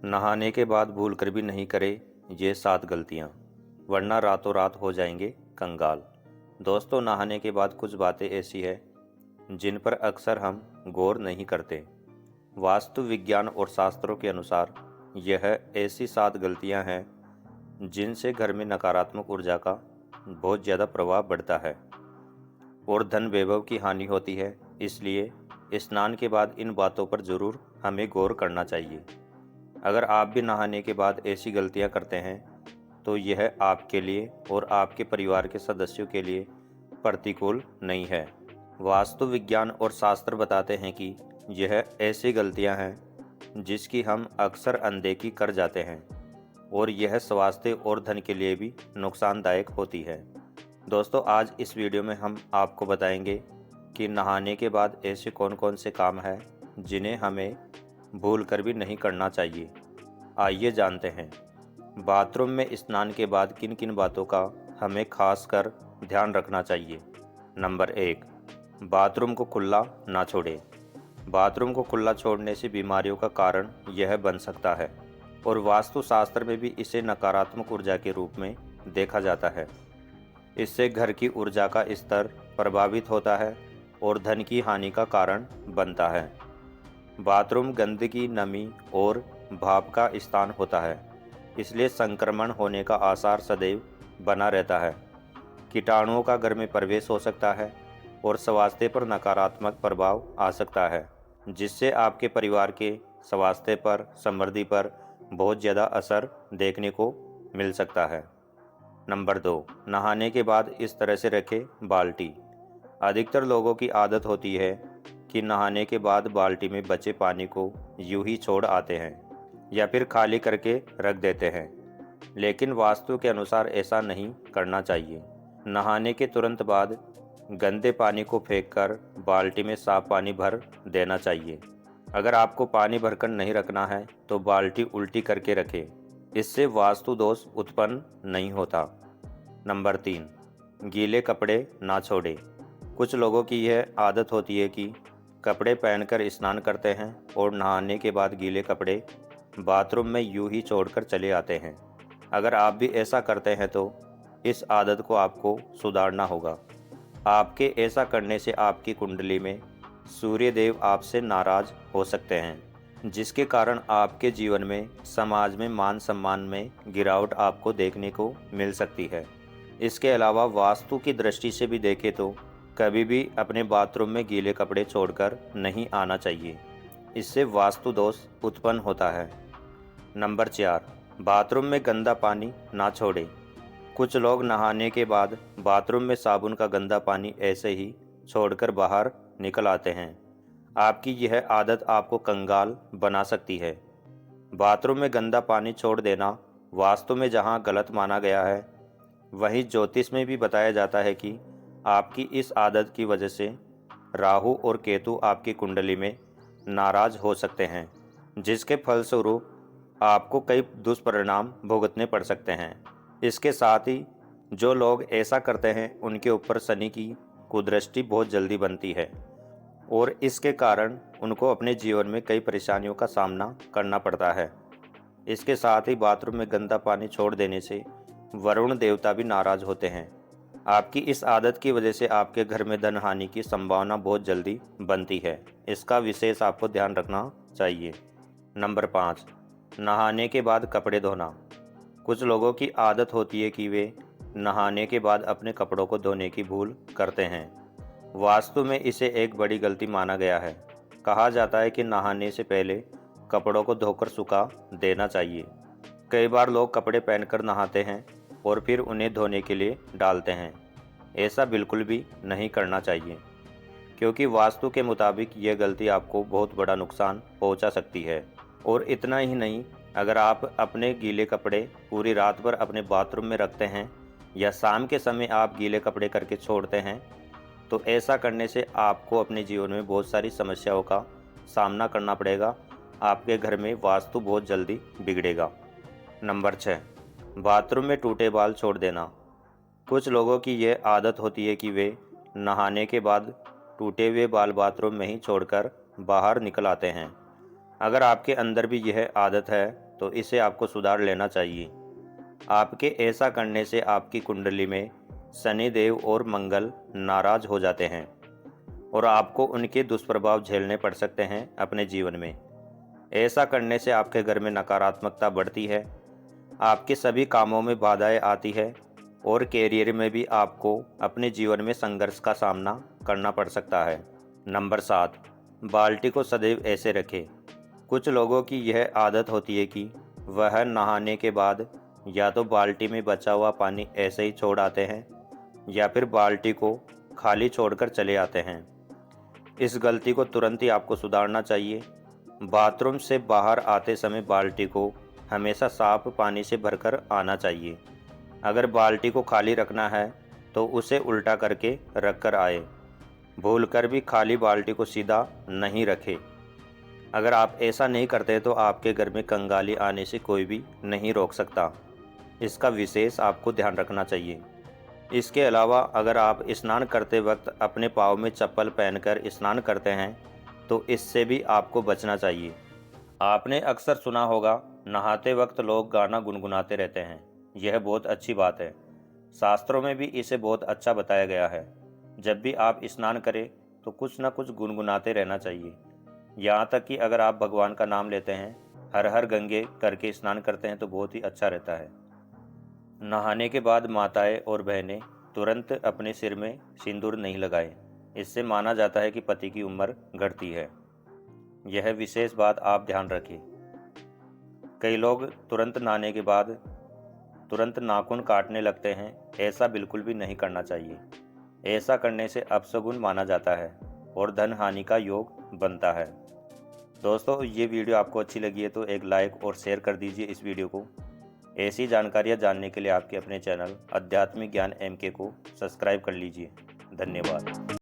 नहाने के बाद भूल कर भी नहीं करे ये 7 गलतियाँ, वरना रातों रात हो जाएंगे कंगाल। दोस्तों, नहाने के बाद कुछ बातें ऐसी है जिन पर अक्सर हम गौर नहीं करते। वास्तु विज्ञान और शास्त्रों के अनुसार यह ऐसी 7 गलतियाँ हैं जिनसे घर में नकारात्मक ऊर्जा का बहुत ज़्यादा प्रभाव बढ़ता है और धन वैभव की हानि होती है। इसलिए स्नान के बाद इन बातों पर ज़रूर हमें गौर करना चाहिए। अगर आप भी नहाने के बाद ऐसी गलतियां करते हैं तो यह आपके लिए और आपके परिवार के सदस्यों के लिए प्रतिकूल नहीं है। वास्तु विज्ञान और शास्त्र बताते हैं कि यह ऐसी गलतियां हैं जिसकी हम अक्सर अनदेखी कर जाते हैं और यह स्वास्थ्य और धन के लिए भी नुकसानदायक होती है। दोस्तों, आज इस वीडियो में हम आपको बताएंगे कि नहाने के बाद ऐसे कौन कौन से काम हैं जिन्हें हमें भूल कर भी नहीं करना चाहिए। आइए जानते हैं। बाथरूम में स्नान के बाद किन किन बातों का हमें खास कर ध्यान रखना चाहिए। नंबर 1, बाथरूम को खुला ना छोड़ें। बाथरूम को खुला छोड़ने से बीमारियों का कारण यह बन सकता है और वास्तुशास्त्र में भी इसे नकारात्मक ऊर्जा के रूप में देखा जाता है। इससे घर की ऊर्जा का स्तर प्रभावित होता है और धन की हानि का कारण बनता है। बाथरूम गंदगी, नमी और भाप का स्थान होता है, इसलिए संक्रमण होने का आसार सदैव बना रहता है। कीटाणुओं का घर में प्रवेश हो सकता है और स्वास्थ्य पर नकारात्मक प्रभाव आ सकता है, जिससे आपके परिवार के स्वास्थ्य पर, समृद्धि पर बहुत ज़्यादा असर देखने को मिल सकता है। नंबर 2, नहाने के बाद इस तरह से रखें बाल्टी। अधिकतर लोगों की आदत होती है कि नहाने के बाद बाल्टी में बचे पानी को यूं ही छोड़ आते हैं या फिर खाली करके रख देते हैं, लेकिन वास्तु के अनुसार ऐसा नहीं करना चाहिए। नहाने के तुरंत बाद गंदे पानी को फेंककर बाल्टी में साफ पानी भर देना चाहिए। अगर आपको पानी भरकर नहीं रखना है तो बाल्टी उल्टी करके रखें, इससे वास्तु दोष उत्पन्न नहीं होता। नंबर 3, गीले कपड़े ना छोड़ें। कुछ लोगों की यह आदत होती है कि कपड़े पहनकर स्नान करते हैं और नहाने के बाद गीले कपड़े बाथरूम में यूं ही छोड़कर चले आते हैं। अगर आप भी ऐसा करते हैं तो इस आदत को आपको सुधारना होगा। आपके ऐसा करने से आपकी कुंडली में सूर्य देव आपसे नाराज हो सकते हैं, जिसके कारण आपके जीवन में, समाज में मान सम्मान में गिरावट आपको देखने को मिल सकती है। इसके अलावा वास्तु की दृष्टि से भी देखें तो कभी भी अपने बाथरूम में गीले कपड़े छोड़कर नहीं आना चाहिए, इससे वास्तु दोष उत्पन्न होता है। नंबर 4, बाथरूम में गंदा पानी ना छोड़ें। कुछ लोग नहाने के बाद बाथरूम में साबुन का गंदा पानी ऐसे ही छोड़कर बाहर निकल आते हैं। आपकी यह आदत आपको कंगाल बना सकती है। बाथरूम में गंदा पानी छोड़ देना वास्तु में जहां गलत माना गया है, वहीं ज्योतिष में भी बताया जाता है कि आपकी इस आदत की वजह से राहु और केतु आपकी कुंडली में नाराज हो सकते हैं, जिसके फलस्वरूप आपको कई दुष्परिणाम भुगतने पड़ सकते हैं। इसके साथ ही जो लोग ऐसा करते हैं उनके ऊपर शनि की कुदृष्टि बहुत जल्दी बनती है और इसके कारण उनको अपने जीवन में कई परेशानियों का सामना करना पड़ता है। इसके साथ ही बाथरूम में गंदा पानी छोड़ देने से वरुण देवता भी नाराज होते हैं। आपकी इस आदत की वजह से आपके घर में धन हानि की संभावना बहुत जल्दी बनती है। इसका विशेष आपको ध्यान रखना चाहिए। नंबर 5, नहाने के बाद कपड़े धोना। कुछ लोगों की आदत होती है कि वे नहाने के बाद अपने कपड़ों को धोने की भूल करते हैं। वास्तु में इसे एक बड़ी गलती माना गया है। कहा जाता है कि नहाने से पहले कपड़ों को धोकर सुखा देना चाहिए। कई बार लोग कपड़े पहनकर नहाते हैं और फिर उन्हें धोने के लिए डालते हैं। ऐसा बिल्कुल भी नहीं करना चाहिए, क्योंकि वास्तु के मुताबिक यह गलती आपको बहुत बड़ा नुकसान पहुंचा सकती है। और इतना ही नहीं, अगर आप अपने गीले कपड़े पूरी रात भर अपने बाथरूम में रखते हैं या शाम के समय आप गीले कपड़े करके छोड़ते हैं, तो ऐसा करने से आपको अपने जीवन में बहुत सारी समस्याओं का सामना करना पड़ेगा। आपके घर में वास्तु बहुत जल्दी बिगड़ेगा। नंबर 6, बाथरूम में टूटे बाल छोड़ देना। कुछ लोगों की यह आदत होती है कि वे नहाने के बाद टूटे हुए बाल बाथरूम में ही छोड़कर बाहर निकल आते हैं। अगर आपके अंदर भी यह आदत है तो इसे आपको सुधार लेना चाहिए। आपके ऐसा करने से आपकी कुंडली में शनिदेव और मंगल नाराज हो जाते हैं और आपको उनके दुष्प्रभाव झेलने पड़ सकते हैं अपने जीवन में। ऐसा करने से आपके घर में नकारात्मकता बढ़ती है, आपके सभी कामों में बाधाएं आती है और कैरियर में भी आपको अपने जीवन में संघर्ष का सामना करना पड़ सकता है। नंबर 7, बाल्टी को सदैव ऐसे रखें। कुछ लोगों की यह आदत होती है कि वह नहाने के बाद या तो बाल्टी में बचा हुआ पानी ऐसे ही छोड़ आते हैं या फिर बाल्टी को खाली छोड़कर चले आते हैं। इस गलती को तुरंत ही आपको सुधारना चाहिए। बाथरूम से बाहर आते समय बाल्टी को हमेशा साफ पानी से भरकर आना चाहिए। अगर बाल्टी को खाली रखना है तो उसे उल्टा करके रख कर आए। भूलकर भी खाली बाल्टी को सीधा नहीं रखें। अगर आप ऐसा नहीं करते तो आपके घर में कंगाली आने से कोई भी नहीं रोक सकता। इसका विशेष आपको ध्यान रखना चाहिए। इसके अलावा अगर आप स्नान करते वक्त अपने पाँव में चप्पल पहनकर स्नान करते हैं तो इससे भी आपको बचना चाहिए। आपने अक्सर सुना होगा, नहाते वक्त लोग गाना गुनगुनाते रहते हैं। यह बहुत अच्छी बात है। शास्त्रों में भी इसे बहुत अच्छा बताया गया है। जब भी आप स्नान करें तो कुछ न कुछ गुनगुनाते रहना चाहिए। यहाँ तक कि अगर आप भगवान का नाम लेते हैं, हर हर गंगे करके स्नान करते हैं तो बहुत ही अच्छा रहता है। नहाने के बाद माताएं और बहनें तुरंत अपने सिर में सिंदूर नहीं लगाएं। इससे माना जाता है कि पति की उम्र घटती है। यह विशेष बात आप ध्यान रखें। कई लोग तुरंत नहाने के बाद तुरंत नाखून काटने लगते हैं। ऐसा बिल्कुल भी नहीं करना चाहिए। ऐसा करने से अपशगुन माना जाता है और धन हानि का योग बनता है। दोस्तों, ये वीडियो आपको अच्छी लगी है तो एक लाइक और शेयर कर दीजिए इस वीडियो को। ऐसी जानकारियाँ जानने के लिए आपके अपने चैनल आध्यात्मिक ज्ञान MK को सब्सक्राइब कर लीजिए। धन्यवाद।